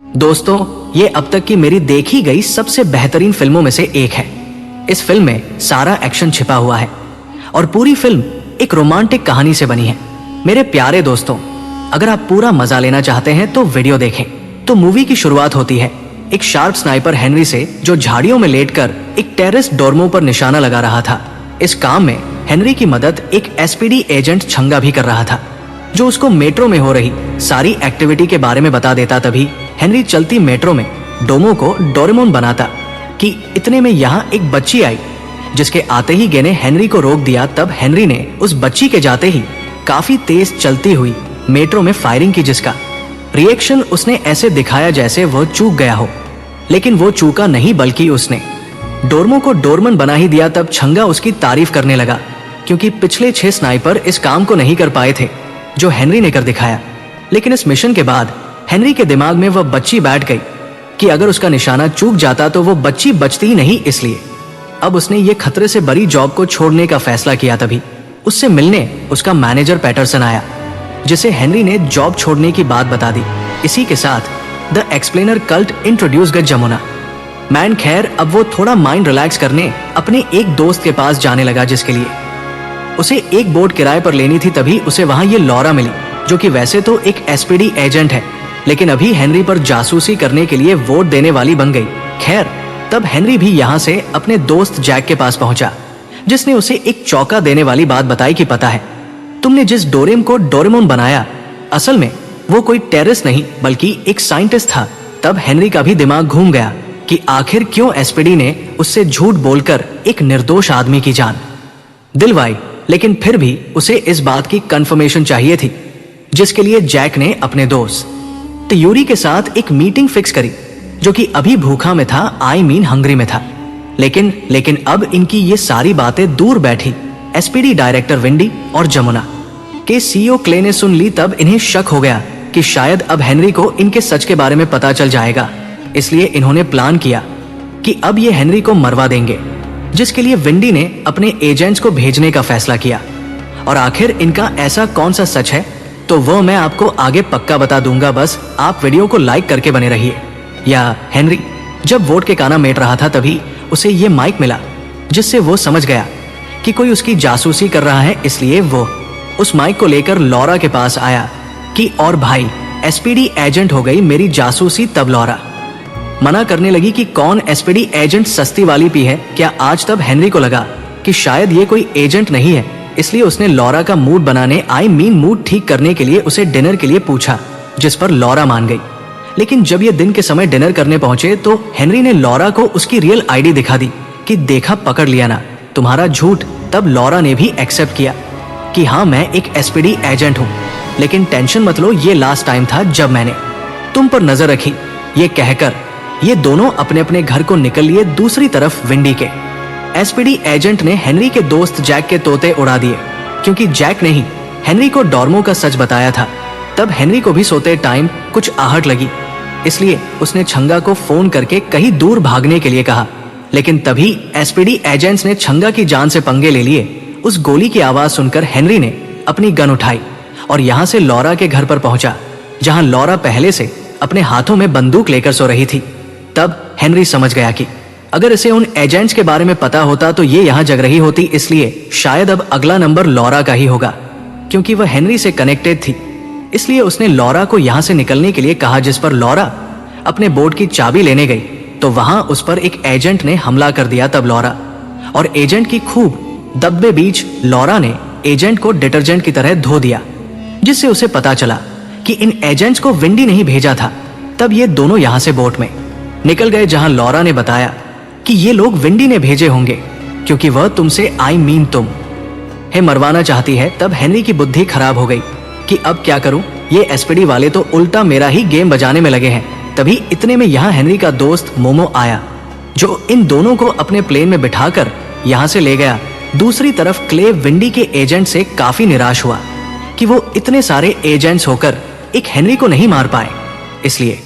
दोस्तों, ये अब तक की मेरी देखी गई सबसे बेहतरीन फिल्मों में से एक है। इस फिल्म में सारा एक्शन छिपा हुआ है और पूरी फिल्म एक रोमांटिक कहानी से बनी है। मेरे प्यारे दोस्तों, अगर आप पूरा मजा लेना चाहते हैं तो वीडियो देखें। तो मूवी की शुरुआत होती है एक शार्प स्नाइपर हेनरी से, जो झाड़ियों में लेटकर एक टेररिस्ट डोर्मो पर निशाना लगा रहा था। इस काम में हेनरी की मदद एक एसपीडी एजेंट छंगा भी कर रहा था, जो उसको मेट्रो में हो रही सारी एक्टिविटी के बारे में बता देता। तभी हेनरी चलती मेट्रो में डोमो को डोरेमोन बनाता कि इतने में यहाँ एक बच्ची आई, जिसके आते ही गेने हेनरी को रोक दिया। तब हेनरी ने उस बच्ची के जाते ही काफी तेज चलती हुई मेट्रो में फायरिंग की, जिसका रिएक्शन उसने ऐसे दिखाया जैसे वह चूक गया हो। लेकिन वो चूका नहीं, बल्कि उसने डोरमो को डोरमन बना ही दिया। तब छंगा उसकी तारीफ करने लगा, क्योंकि पिछले 6 स्नाइपर इस काम को नहीं कर पाए थे जो हेनरी ने कर दिखाया। लेकिन इस मिशन के बाद हेनरी के दिमाग में वह बच्ची बैठ गई कि अगर उसका निशाना चूक जाता तो वो बच्ची बचती ही नहीं। इसलिए अब उसने ये खतरे से बड़ी जॉब को छोड़ने का फैसला किया। तभी उससे मिलने उसका मैनेजर पैटरसन आया, जिसे हेनरी ने जॉब छोड़ने की बात बता दी। इसी के साथ द एक्सप्लेनर कल्ट इंट्रोड्यूस गया जमुना मैन। खैर, अब वो थोड़ा माइंड रिलैक्स करने अपने एक दोस्त के पास जाने लगा, जिसके लिए उसे एक बोट किराए पर लेनी थी। तभी उसे वहां ये लॉरा मिली, जो कि वैसे तो एक एसपीडी एजेंट है, लेकिन अभी हेनरी पर जासूसी करने के लिए वोट देने वाली बन गई। खैर, तब हेनरी भी यहाँ से अपने दोस्त जैक के पास पहुंचा, जिसने उसे एक चौका देने वाली बात बताई कि पता है, तुमने जिस डोरेम को डोरेमोन बनाया, असल में वो कोई टेररिस्ट नहीं बल्कि एक साइंटिस्ट था। तब हेनरी का भी दिमाग घूम गया कि आखिर क्यों एसपीडी ने उससे झूठ बोलकर एक निर्दोष आदमी की जान दिलवाई। लेकिन फिर भी उसे इस बात की कंफर्मेशन चाहिए थी, जिसके लिए जैक ने अपने दोस्त यूरी के साथ एक मीटिंग फिक्स करी, जो कि अभी भूखा में था, हंग्री में था। लेकिन अब इनकी ये सारी बातें दूर बैठी एसपीडी डायरेक्टर विंडी और जमुना के सीईओ क्ले ने सुन ली। तब इन्हें शक हो गया कि शायद अब हेनरी को इनके सच के बारे में पता चल जाएगा। इसलिए इन्होंने प्लान किया कि अब ये हेनरी को मरवा देंगे, जिसके लिए विंडी ने अपने एजेंट्स को भेजने का फैसला किया। और आखिर इनका ऐसा कौन सा सच है, तो वो मैं आपको आगे पक्का बता दूंगा। बस आप वीडियो को लाइक करके बने रहिए। या हेनरी जब वोट के काना मेट रहा था, तभी उसे ये माइक मिला, जिससे वो समझ गया कि कोई उसकी जासूसी कर रहा है। इसलिए वो उस माइक को लेकर लॉरा के पास आया कि और भाई, एसपीडी एजेंट हो गई मेरी जासूसी। तब लॉरा मना करने लगी कि कौन एसपीडी एजेंट सस्ती वाली पी है क्या आज। तब हेनरी को लगा कि शायद ये कोई एजेंट नहीं है, इसलिए उसने लॉरा का मूड बनाने मूड ठीक करने के लिए उसे डिनर के लिए पूछा, जिस पर लॉरा मान गई। लेकिन जब ये दिन के समय डिनर करने पहुंचे तो हेनरी ने लॉरा को उसकी रियल आईडी दिखा दी कि देखा, पकड़ लिया ना तुम्हारा झूठ। तब लॉरा ने भी एक्सेप्ट किया कि हाँ, मैं एक एसपीडी एजेंट हूँ, लेकिन टेंशन मत लो, ये लास्ट टाइम था जब मैंने तुम पर नजर रखी। ये कहकर ये दोनों अपने अपने घर को निकल लिए। दूसरी तरफ विंडी के एसपीडी एजेंट ने हेनरी के दोस्त जैक के तोते उड़ा दिए, क्योंकि जैक ने ही हेनरी को डोर्मो का सच बताया था। तब हेनरी को भी सोते टाइम कुछ आहट लगी, इसलिए उसने छंगा को फोन करके कहीं दूर भागने के लिए कहा। लेकिन तभी एसपीडी एजेंट्स ने छंगा की जान से पंगे ले लिए। उस गोली की आवाज सुनकर हेनरी ने अपनी गन उठाई और यहाँ से लॉरा के घर पर पहुंचा, जहां लॉरा पहले से अपने हाथों में बंदूक लेकर सो रही थी। तब हेनरी समझ गया कि अगर इसे उन एजेंट्स के बारे में पता होता तो ये यहाँ जग रही होती। इसलिए शायद अब अगला नंबर लॉरा का ही होगा, क्योंकि वह हेनरी से कनेक्टेड थी। इसलिए उसने लॉरा को यहाँ से निकलने के लिए कहा, जिस पर लॉरा अपने बोट की चाबी लेने गई तो वहां उस पर एक एजेंट ने हमला कर दिया। तब लॉरा और एजेंट की खूब दब्बे बीच लॉरा ने एजेंट को डिटर्जेंट की तरह धो दिया, जिससे उसे पता चला कि इन एजेंट्स को विंडी नहीं भेजा था। तब ये दोनों यहाँ से बोट में निकल गए, जहां लॉरा ने बताया कि ये लोग विंडी ने भेजे होंगे, क्योंकि वह तुमसे तुम है मरवाना चाहती है। तब हेनरी की बुद्धि खराब हो गई कि अब क्या करूं, ये एसपीडी वाले तो उल्टा मेरा ही गेम बजाने में लगे हैं। तभी इतने में यहाँ हेनरी का दोस्त मोमो आया, जो इन दोनों को अपने प्लेन में बिठाकर यहाँ से ले गया। दूसरी तरफ क्ले विंडी के एजेंट से काफी निराश हुआ कि वो इतने सारे एजेंट्स होकर एक हेनरी को नहीं मार पाए। इसलिए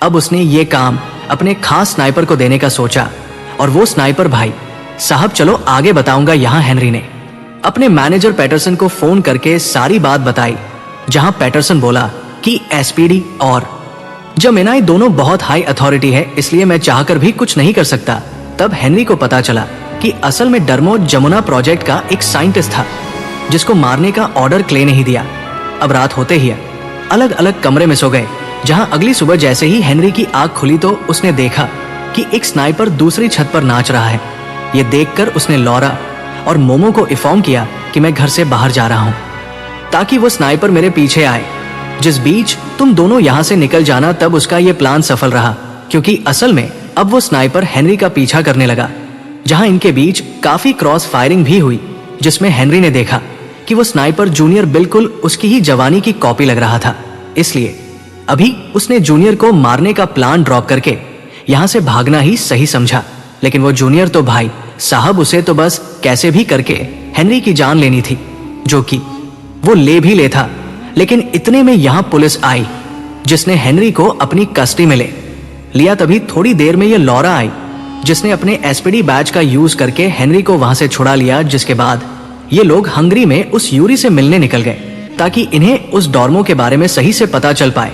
अब उसने ये काम अपने खास स्नाइपर को देने का सोचा। और वो स्नाइपर भाई साहब, चलो आगे बताऊंगा। यहाँ हेनरी ने अपने मैनेजर पैटरसन को फोन करके सारी बात बताई, जहां पैटरसन बोला कि एसपीडी और जमेनाई दोनों बहुत हाई अथॉरिटी है, इसलिए मैं चाहकर भी कुछ नहीं कर सकता। तब हेनरी को पता चला कि असल में डर्मो जमुना प्रोजेक्ट का एक साइंटिस्ट था जिसको मारने का ऑर्डर क्ले ने ही दिया। अब रात होते ही अलग अलग कमरे में सो गए, जहां अगली सुबह जैसे ही हेनरी की आंख खुली तो उसने देखा कि एक स्नाइपर दूसरी छत पर नाच रहा है। ये देखकर उसने लॉरा और मोमो को इन्फॉर्म किया कि मैं घर से बाहर जा रहा हूं ताकि वो स्नाइपर मेरे पीछे आए। जिस बीच तुम दोनों यहां से निकल जाना, तब उसका ये प्लान सफल रहा, क्योंकि असल में अब वो स्नाइपर हेनरी का पीछा करने लगा। जहां इनके बीच काफी क्रॉस फायरिंग भी हुई, जिसमें हेनरी ने देखा कि वो स्नाइपर जूनियर बिल्कुल उसकी ही जवानी की कॉपी लग रहा था। इसलिए अभी उसने जूनियर को मारने का प्लान ड्रॉप करके यहां से भागना ही सही समझा। लेकिन वो जूनियर तो भाई साहब, उसे तो बस कैसे भी करके हेनरी की जान लेनी थी, जो कि वो ले भी ले था। लेकिन इतने में यहां पुलिस आई, जिसने हेनरी को अपनी कस्टडी में ले लिया। तभी थोड़ी देर में ये लॉरा आई, जिसने अपने एसपीडी बैच का यूज करके हेनरी को वहां से छुड़ा लिया। जिसके बाद ये लोग हंगरी में उस यूरी से मिलने निकल गए ताकि इन्हें उस डॉर्मो के बारे में सही से पता चल पाए।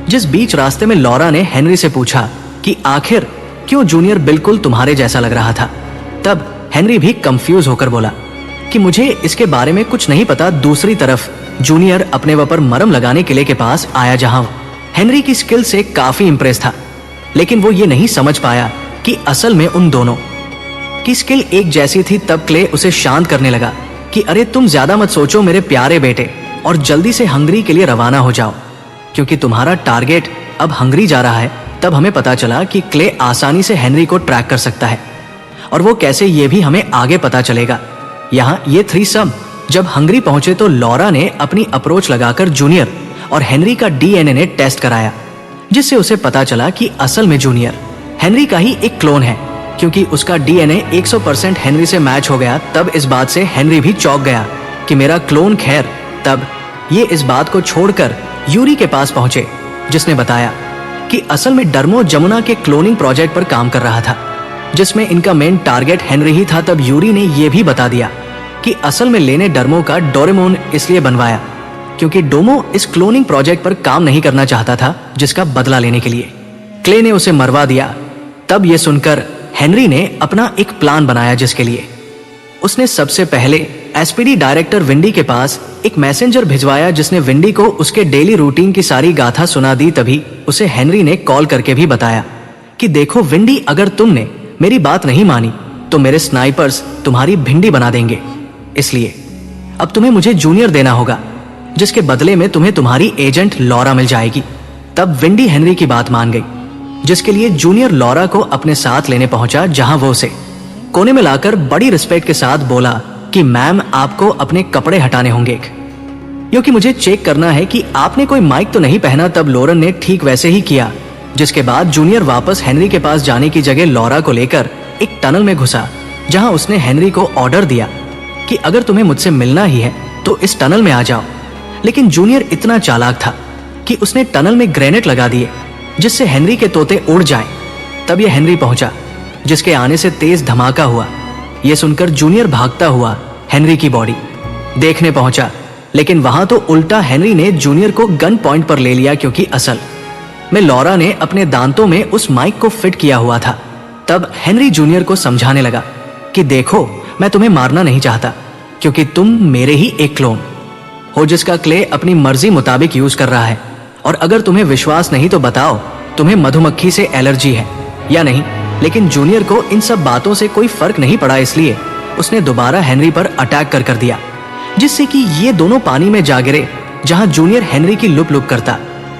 जिस बीच रास्ते में लॉरा ने हेनरी से पूछा कि आखिर क्यों जूनियर बिल्कुल तुम्हारे जैसा लग रहा था। तब हेनरी भी कंफ्यूज होकर बोला कि मुझे इसके बारे में कुछ नहीं पता। दूसरी तरफ जूनियर अपने वपर मरहम लगाने किले के पास आया, जहां हेनरी की स्किल से काफी इंप्रेस था। लेकिन वो ये नहीं समझ पाया कि असल में उन दोनों की स्किल एक जैसी थी। तब क्ले उसे शांत करने लगा कि अरे तुम ज्यादा मत सोचो मेरे प्यारे बेटे, और जल्दी से हंगरी के लिए रवाना हो जाओ, क्योंकि तुम्हारा टारगेट अब हंगरी जा रहा है। तब हमें पता चला कि क्ले आसानी से हेनरी को ट्रैक कर सकता है, और वो कैसे ये भी हमें आगे पता चलेगा। यहाँ ये थ्रीसम जब हंगरी पहुंचे तो लॉरा ने अपनी अप्रोच लगाकर जूनियर और हेनरी का डीएनए ने टेस्ट कराया, जिससे उसे पता चला कि असल में जूनियर हेनरी का ही एक क्लोन है, क्योंकि उसका डीएनए 100% हेनरी से मैच हो गया। तब इस बात से हेनरी भी चौंक गया कि मेरा क्लोन खैर। तब ये इस बात को छोड़कर यूरी के पास पहुंचे, जिसने बताया कि असल में डर्मो जमुना के क्लोनिंग प्रोजेक्ट पर काम कर रहा था, जिसमें इनका मेन टारगेट हेनरी ही था। तब यूरी ने यह भी बता दिया कि असल में लेने डर्मो का डोरेमोन इसलिए बनवाया क्योंकि डोमो इस क्लोनिंग प्रोजेक्ट पर काम नहीं करना चाहता था, जिसका बदला लेने के लिए क्ले ने उसे मरवा दिया। तब यह सुनकर हेनरी ने अपना एक प्लान बनाया, जिसके लिए उसने सबसे पहले एसपीडी डायरेक्टर विंडी के पास एक मैसेंजर भिजवाया, जिसने विंडी को उसके डेली रूटीन की सारी गाथा सुना दी। तभी उसे हेनरी ने कॉल करके भी बताया कि देखो विंडी, अगर तुमने मेरी बात नहीं मानी तो मेरे स्नाइपर्स तुम्हारी भिंडी बना देंगे। इसलिए अब तुम्हें मुझे जूनियर देना होगा, जिसके बदले में तुम्हें तुम्हारी एजेंट लॉरा मिल जाएगी। तब विंडी हेनरी की बात मान गई, जिसके लिए जूनियर लॉरा को अपने साथ लेने पहुंचा, जहां वो उसे कोने में लाकर बड़ी रिस्पेक्ट के साथ बोला कि मैम, आपको अपने कपड़े हटाने होंगे क्योंकि मुझे चेक करना है कि आपने कोई माइक तो नहीं पहना। तब लोरन ने ठीक वैसे ही किया, जिसके बाद जूनियर वापस हेनरी के पास जाने की जगह लॉरा को लेकर एक टनल में घुसा, जहां उसने हेनरी को ऑर्डर दिया कि अगर तुम्हें मुझसे मिलना ही है तो इस टनल में आ जाओ। लेकिन जूनियर इतना चालाक था कि उसने टनल में ग्रेनेड लगा दिए, जिससे हेनरी के तोते उड़ जाएं। तब यह हेनरी पहुंचा, जिसके आने से तेज धमाका हुआ। यह सुनकर जूनियर भागता हुआ हेनरी की बॉडी देखने पहुंचा, लेकिन वहां तो उल्टा हेनरी ने जूनियर को गन पॉइंट पर ले लिया, क्योंकि असल में लॉरा ने अपने दांतों में उस माइक को फिट किया हुआ था। तब हेनरी जूनियर को समझाने लगा कि देखो, मैं तुम्हें मारना नहीं चाहता, क्योंकि तुम मेरे ही एक क्लोन हो, जिसका क्ले अपनी मर्जी मुताबिक यूज कर रहा है। और अगर तुम्हें विश्वास नहीं तो बताओ, तुम्हें मधुमक्खी से एलर्जी है या नहीं। लेकिन जूनियर को इन सब बातों से कोई फर्क नहीं पड़ा, इसलिए उसने दोबारा हेनरी पर अटैक कर दिया, जिससे कि ये दोनों पानी में जा गिरे, जहां जूनियर हेनरी की लुप लुप करता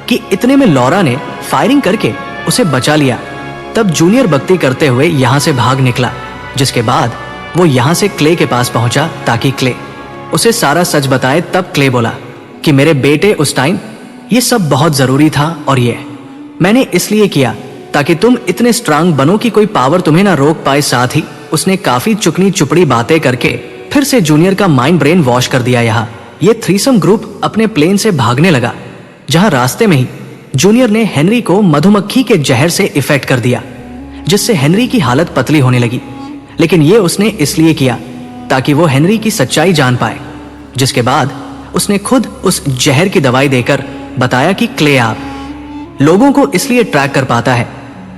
कि इतने में लॉरा ने फायरिंग करके उसे बचा लिया। तब जूनियर भक्ति करते हुए यहां से भाग निकला, जिसके बाद वो यहां से क्ले के पास पहुंचा ताकि क्ले उसे सारा सच बताए। तब क्ले बोला कि मेरे बेटे, उस टाइम ये सब बहुत जरूरी था, और ये मैंने इसलिए किया ताकि तुम इतने स्ट्रांग बनो कि कोई पावर तुम्हें ना रोक पाए। साथ ही उसने काफी चुकनी चुपड़ी बातें करके फिर से जूनियर का माइंड ब्रेन वॉश कर दिया। यहाँ ये थ्रीसम ग्रुप अपने प्लेन से भागने लगा, जहां रास्ते में ही जूनियर ने हेनरी को मधुमक्खी के जहर से इफेक्ट कर दिया, जिससे हेनरी की हालत पतली होने लगी। लेकिन ये उसने इसलिए किया ताकि वो हेनरी की सच्चाई जान पाए, जिसके बाद उसने खुद उस जहर की दवाई देकर बताया कि क्ले, आप लोगों को इसलिए ट्रैक कर पाता है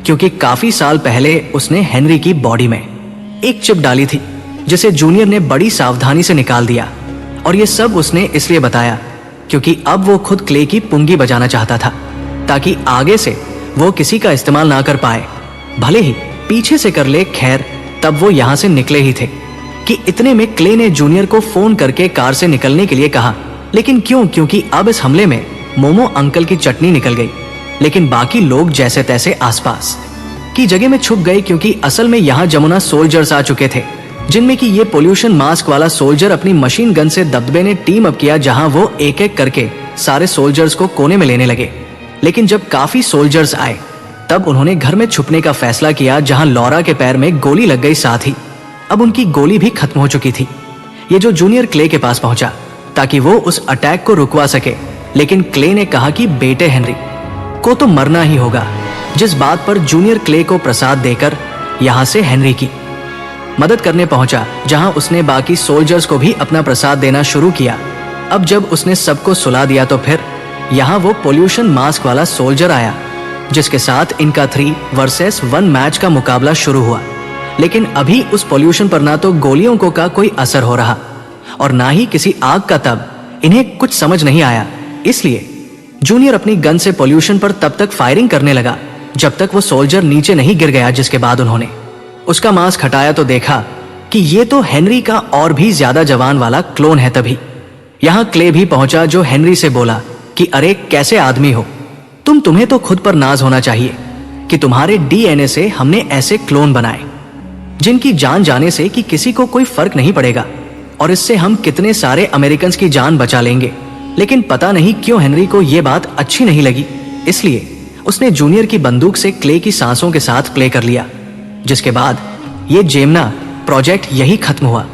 क्योंकि काफी साल पहले उसने हेनरी की बॉडी में एक चिप डाली थी जिसे जूनियर ने बड़ी सावधानी से निकाल दिया। और ये सब उसने इसलिए बताया क्योंकि अब वो खुद क्ले की पुंगी बजाना चाहता था ताकि आगे से वो किसी का इस्तेमाल ना कर पाए, भले ही पीछे से कर ले। खैर, तब वो यहां से निकले ही थे कि इतने में क्ले ने जूनियर को फोन करके कार से निकलने के लिए कहा। लेकिन क्यों? क्योंकि अब इस हमले में मोमो अंकल की चटनी निकल गई, लेकिन बाकी लोग जैसे तैसे आसपास की जगह में छुप गए क्योंकि असल में यहां जमुना सोल्जर्स आ चुके थे, जिनमें कि ये पोल्यूशन मास्क वाला सोल्जर अपनी मशीन गन से दबदबे ने टीम अप किया, जहां वो एक एक करके सारे सोल्जर्स को कोने में लेने लगे। लेकिन जब काफी सोल्जर्स आए तब उन्होंने घर में छुपने का फैसला किया, जहां लॉरा के पैर में गोली लग गई, साथ ही अब उनकी गोली भी खत्म हो चुकी थी। ये जो जूनियर क्ले के पास पहुंचा ताकि वो उस अटैक को रुकवा सके, लेकिन क्ले ने कहा कि बेटे हेनरी को तो मरना ही होगा, जिस बात पर जूनियर क्ले को प्रसाद देकर यहां से हेनरी की मदद करने पहुंचा, जहां उसने बाकी सोल्जर्स को भी अपना प्रसाद देना शुरू किया। अब जब उसने सबको सुला दिया तो फिर यहां वो पोल्यूशन मास्क वाला सोल्जर आया, जिसके साथ इनका 3 वर्सेस 1 मैच का मुकाबला शुरू हुआ। लेकिन अभी उस पोल्यूशन पर ना तो गोलियों को का कोई असर हो रहा और ना ही किसी आग का। तब इन्हें कुछ समझ नहीं आया, इसलिए जूनियर अपनी गन से पोल्यूशन पर तब तक फायरिंग करने लगा जब तक वो सोल्जर नीचे नहीं गिर गया, जिसके बाद उन्होंने उसका मास्क हटाया तो देखा कि ये तो हेनरी का और भी ज्यादा जवान वाला क्लोन है। तभी यहां क्ले भी पहुंचा, जो हेनरी से बोला कि अरे कैसे आदमी हो तुम्हें तो खुद पर नाज होना चाहिए कि तुम्हारे डीएनए से हमने ऐसे क्लोन बनाए जिनकी जान जाने से कि किसी को कोई फर्क नहीं पड़ेगा, और इससे हम कितने सारे अमेरिकन की जान बचा लेंगे। लेकिन पता नहीं क्यों हेनरी को यह बात अच्छी नहीं लगी, इसलिए उसने जूनियर की बंदूक से क्ले की सांसों के साथ प्ले कर लिया, जिसके बाद ये जेमना प्रोजेक्ट यही खत्म हुआ।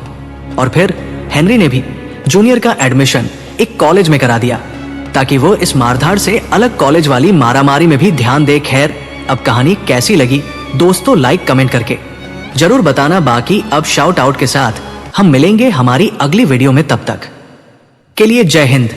और फिर हेनरी ने भी जूनियर का एडमिशन एक कॉलेज में करा दिया ताकि वो इस मारधाड़ से अलग कॉलेज वाली मारामारी में भी ध्यान दे। खैर, अब कहानी कैसी लगी दोस्तों लाइक कमेंट करके जरूर बताना। बाकी अब शाउट आउट के साथ हम मिलेंगे हमारी अगली वीडियो में, तब तक के लिए जय हिंद।